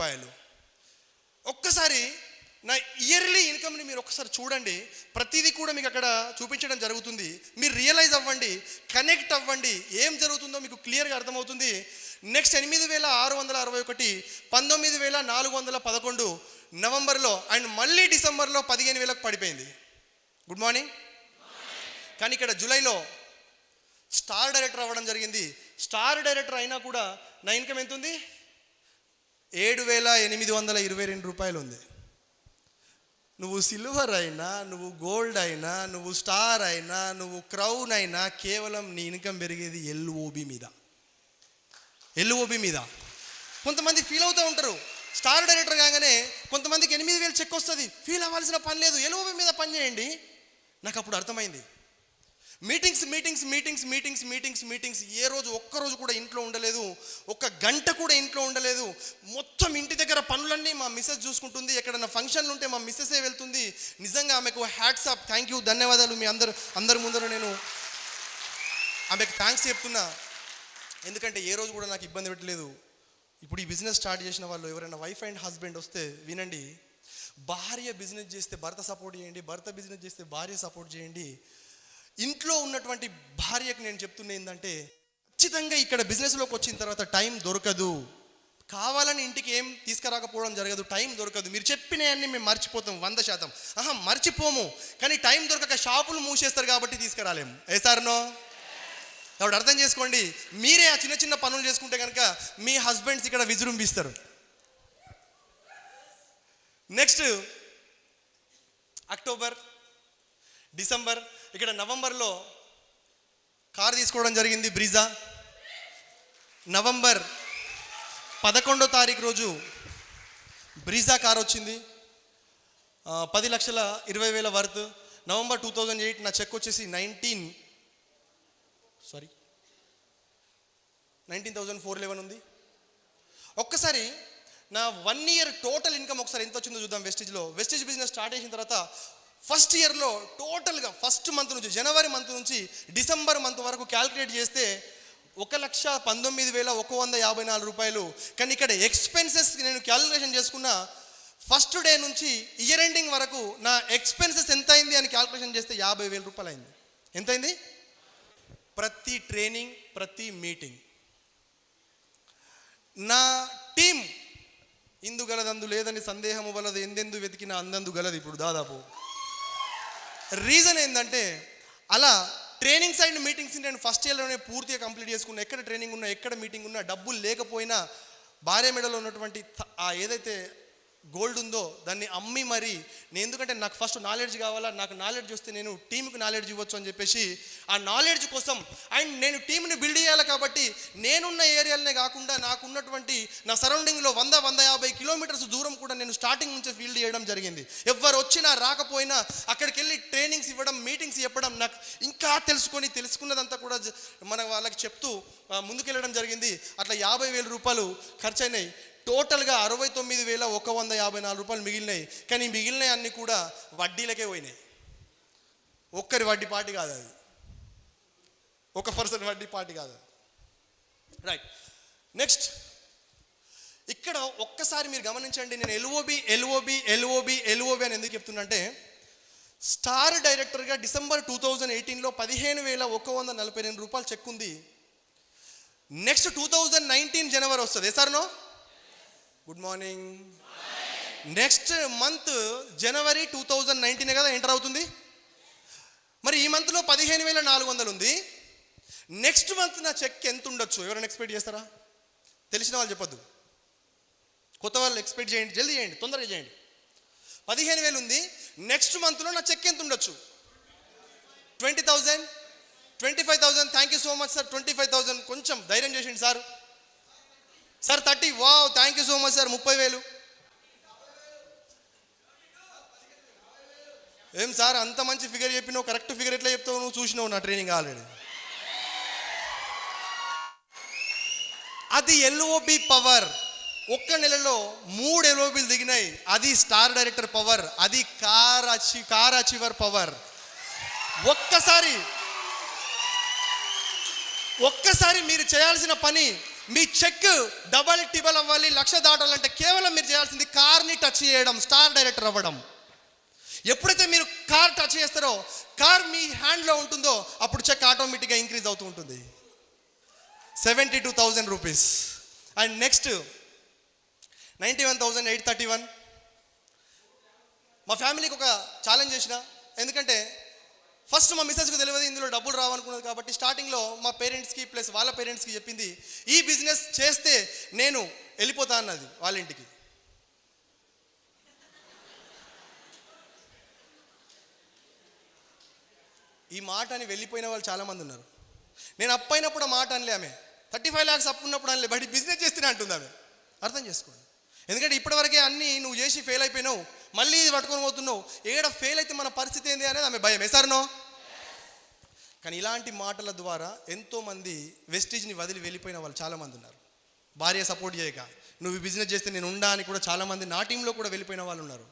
రూపాయలు. ఒక్కసారి నా ఇయర్లీ ఇన్కమ్ని మీరు ఒక్కసారి చూడండి. ప్రతిదీ కూడా మీకు అక్కడ చూపించడం జరుగుతుంది. మీరు రియలైజ్ అవ్వండి, కనెక్ట్ అవ్వండి, ఏం జరుగుతుందో మీకు క్లియర్గా అర్థమవుతుంది. నెక్స్ట్ 8,661, 19,411 నవంబర్లో అండ్ మళ్ళీ డిసెంబర్లో 15,000కు పడిపోయింది. Good morning. కానీ ఇక్కడ జూలైలో స్టార్ డైరెక్టర్ అవ్వడం జరిగింది. స్టార్ డైరెక్టర్ అయినా కూడా నా ఇన్కమ్ ఎంత ఉంది? 7,822 రూపాయలు ఉంది. నువ్వు సిల్వర్ అయినా, నువ్వు గోల్డ్ అయినా, నువ్వు స్టార్ అయినా, నువ్వు క్రౌన్ అయినా, కేవలం నీ ఇన్కమ్ పెరిగేది ఎల్ఓబి మీద. ఎల్ఓబి మీద. కొంతమంది ఫీల్ అవుతూ ఉంటారు, స్టార్ డైరెక్టర్ కాగానే కొంతమందికి 8,000 చెక్ వస్తుంది, ఫీల్ అవ్వాల్సిన పని లేదు, ఎల్ఓబి మీద పని చేయండి. నాకు అప్పుడు అర్థమైంది. మీటింగ్స్ ఏ రోజు ఒక్కరోజు కూడా ఇంట్లో ఉండలేదు, ఒక్క గంట కూడా ఇంట్లో ఉండలేదు. మొత్తం ఇంటి దగ్గర పనులన్నీ మా మిస్సెస్ చూసుకుంటుంది. ఎక్కడన్నా ఫంక్షన్లు ఉంటే మా మిస్సెసే వెళ్తుంది. నిజంగా ఆమెకు హ్యాట్స్ ఆఫ్, థ్యాంక్ యూ, ధన్యవాదాలు. మీ అందరి ముందర నేను ఆమెకు థ్యాంక్స్ చెప్తున్నా. ఎందుకంటే ఏ రోజు కూడా నాకు ఇబ్బంది పెట్టలేదు. ఇప్పుడు ఈ బిజినెస్ స్టార్ట్ చేసిన వాళ్ళు ఎవరైనా వైఫ్ అండ్ హస్బెండ్ వస్తే వినండి, భార్య బిజినెస్ చేస్తే భర్త సపోర్ట్ చేయండి, భర్త బిజినెస్ చేస్తే భార్య సపోర్ట్ చేయండి. ఇంట్లో ఉన్నటువంటి భార్యకు నేను చెప్తున్నా ఏంటంటే, ఖచ్చితంగా ఇక్కడ బిజినెస్లోకి వచ్చిన తర్వాత టైం దొరకదు. కావాలని ఇంటికి ఏం తీసుకురాకపోవడం జరగదు, టైం దొరకదు. మీరు చెప్పినవన్నీ మేము మర్చిపోతాం 100%. మర్చిపోము, కానీ టైం దొరకక షాపులు మూసేస్తారు కాబట్టి తీసుకురాలేము. సార్నో కాబట్టి అర్థం చేసుకోండి. మీరే ఆ చిన్న చిన్న పనులు చేసుకుంటే కనుక మీ హస్బెండ్స్ ఇక్కడ విజృంభిస్తారు. నెక్స్ట్ అక్టోబర్, డిసెంబర్, ఇక్కడ నవంబర్లో కార్ తీసుకోవడం జరిగింది, బ్రీజా. నవంబర్ 11వ తారీఖు రోజు బ్రీజా కార్ వచ్చింది, 10,20,000 వర్త్. నవంబర్ 2008 నా చెక్ వచ్చేసి 19,411 ఉంది. ఒక్కసారి నా 1 ఇయర్ టోటల్ ఇన్కమ్ ఒకసారి ఎంత వచ్చిందో చూద్దాం. వెస్టేజ్ బిజినెస్ స్టార్ట్ చేసిన తర్వాత ఫస్ట్ ఇయర్లో టోటల్గా ఫస్ట్ మంత్ నుంచి, జనవరి మంత్ నుంచి డిసెంబర్ మంత్ వరకు క్యాల్కులేట్ చేస్తే 1,19,154 రూపాయలు. కానీ ఇక్కడ ఎక్స్పెన్సెస్ నేను క్యాల్కులేషన్ చేసుకున్న ఫస్ట్ డే నుంచి ఇయర్ ఎండింగ్ వరకు నా ఎక్స్పెన్సెస్ ఎంత అయింది అని క్యాల్కులేషన్ చేస్తే 50,000 రూపాయలు అయింది. ఎంత అయింది? ప్రతి ట్రైనింగ్, ప్రతి మీటింగ్ నా టీం ఇందు గలదందు లేదని సందేహము వలదు, ఎందెందు వెతికిన అందందు గలదు. ఇప్పుడు దాదాపు రీజన్ ఏంటంటే, అలా ట్రైనింగ్స్ అండ్ మీటింగ్స్ నేను ఫస్ట్ ఇయర్లోనే పూర్తిగా కంప్లీట్ చేసుకున్నా. ఎక్కడ ట్రైనింగ్ ఉన్నా, ఎక్కడ మీటింగ్ ఉన్నా, డబ్బులు లేకపోయినా భార్య మెడలో ఉన్నటువంటి ఆ ఏదైతే గోల్డ్ ఉందో దాన్ని అమ్మి మరి నేను, ఎందుకంటే నాకు ఫస్ట్ నాలెడ్జ్ కావాలా, నాకు నాలెడ్జ్ వస్తే నేను టీంకి నాలెడ్జ్ ఇవ్వచ్చు అని చెప్పేసి ఆ నాలెడ్జ్ కోసం అండ్ నేను టీంని బిల్డ్ చేయాలి కాబట్టి నేనున్న ఏరియాలనే కాకుండా నాకున్నటువంటి నా సరౌండింగ్లో 100-150 కిలోమీటర్స్ దూరం కూడా నేను స్టార్టింగ్ నుంచే ఫీల్డ్ చేయడం జరిగింది. ఎవరు వచ్చినా రాకపోయినా అక్కడికి వెళ్ళి ట్రైనింగ్స్ ఇవ్వడం, మీటింగ్స్ చెప్పడం, నాకు ఇంకా తెలుసుకున్నదంతా కూడా మన వాళ్ళకి చెప్తూ ముందుకెళ్ళడం జరిగింది. అట్లా 50,000 రూపాయలు ఖర్చు అయినాయి. టోటల్గా 69,154 రూపాయలు మిగిలినాయి. కానీ మిగిలినవి అన్నీ కూడా వడ్డీలకే పోయినాయి. ఒక్కరి వడ్డీ పార్టీ కాదు అది, ఒక పర్సన్ వడ్డీ పార్టీ కాదు. రైట్. నెక్స్ట్ ఇక్కడ ఒక్కసారి మీరు గమనించండి, నేను ఎల్ఓబి అని ఎందుకు చెప్తున్నా అంటే, స్టార్ డైరెక్టర్గా డిసెంబర్ 2018లో 15,142 రూపాయలు చెక్ ఉంది. నెక్స్ట్ 2019 జనవరి వస్తుంది. సార్నో గుడ్ మార్నింగ్. నెక్స్ట్ మంత్ జనవరి 2019 కదా ఎంటర్ అవుతుంది. మరి ఈ మంత్లో 15,400 ఉంది. నెక్స్ట్ మంత్ నా చెక్ ఎంత ఉండొచ్చు? ఎవరైనా ఎక్స్పెక్ట్ చేస్తారా? తెలిసిన వాళ్ళు చెప్పొద్దు, కొత్త వాళ్ళు ఎక్స్పెక్ట్ చేయండి, జల్దీ చేయండి, తొందరగా చేయండి. 15,000 ఉంది. నెక్స్ట్ మంత్లో నా చెక్ ఎంత ఉండొచ్చు? 20,000, 25,000. Thank you so much sir. 25,000 కొంచెం ధైర్యం చేసిండి సార్. 30. Wow, thank you so much sir. 30,000. ఏం సార్ అంత మంచి ఫిగర్ చెప్పినావు, కరెక్ట్ ఫిగర్ ఎట్లా చెప్తావు? నువ్వు చూసినావు నా ట్రైనింగ్ ఆల్రెడీ. అది ఎల్ఓబి పవర్. ఒక్క నెలలో 3 ఎల్ఓబిలు దిగినాయి. అది స్టార్ డైరెక్టర్ పవర్, అది కార్ అచీవర్ పవర్. ఒక్కసారి మీరు చేయాల్సిన పని, మీ చెక్ డబల్ టిబల్ అవ్వాలి, 1,00,000 దాటాలంటే కేవలం మీరు టచ్ చేయడం, స్టార్ డైరెక్టర్ అవ్వడం. ఎప్పుడైతే మీరు కార్ టచ్ చేస్తారో, కార్ మీ హ్యాండ్లో ఉంటుందో, అప్పుడు చెక్ ఆటోమేటిక్గా ఇంక్రీజ్ అవుతూ ఉంటుంది. 72,000 రూపీస్. And next 91,831. మా ఫ్యామిలీకి ఒక ఛాలెంజ్ చేసిన, ఎందుకంటే ఫస్ట్ మా మిస్సెస్కి తెలియదు ఇందులో డబ్బులు రావనుకున్నది. కాబట్టి స్టార్టింగ్లో మా పేరెంట్స్కి ప్లస్ వాళ్ళ పేరెంట్స్కి చెప్పింది, ఈ బిజినెస్ చేస్తే నేను వెళ్ళిపోతా అన్నది వాళ్ళ ఇంటికి. ఈ మాట అని వెళ్ళిపోయిన వాళ్ళు చాలామంది ఉన్నారు. నేను అప్పు అయినప్పుడు ఆ మాట అనలే ఆమె, 35 lakhs అప్పు ఉన్నప్పుడు అనలే, బట్ బిజినెస్ చేస్తేనే అంటుంది ఆమె. అర్థం చేసుకోండి. ఎందుకంటే ఇప్పటివరకే అన్నీ నువ్వు చేసి ఫెయిల్ అయిపోయినావు, మళ్ళీ ఇది పట్టుకొని పోతున్నావు, ఏడ ఫెయిల్ అయితే మన పరిస్థితి ఏంది అనేది ఆమె భయం. ఎసారనో? కానీ ఇలాంటి మాటల ద్వారా ఎంతోమంది వెస్టీజ్ని వదిలి వెళ్ళిపోయిన వాళ్ళు చాలామంది ఉన్నారు. భార్య సపోర్ట్ చేయక నువ్వు బిజినెస్ చేస్తే నేను ఉండా అని కూడా చాలామంది నా టీంలో కూడా వెళ్ళిపోయిన వాళ్ళు ఉన్నారు.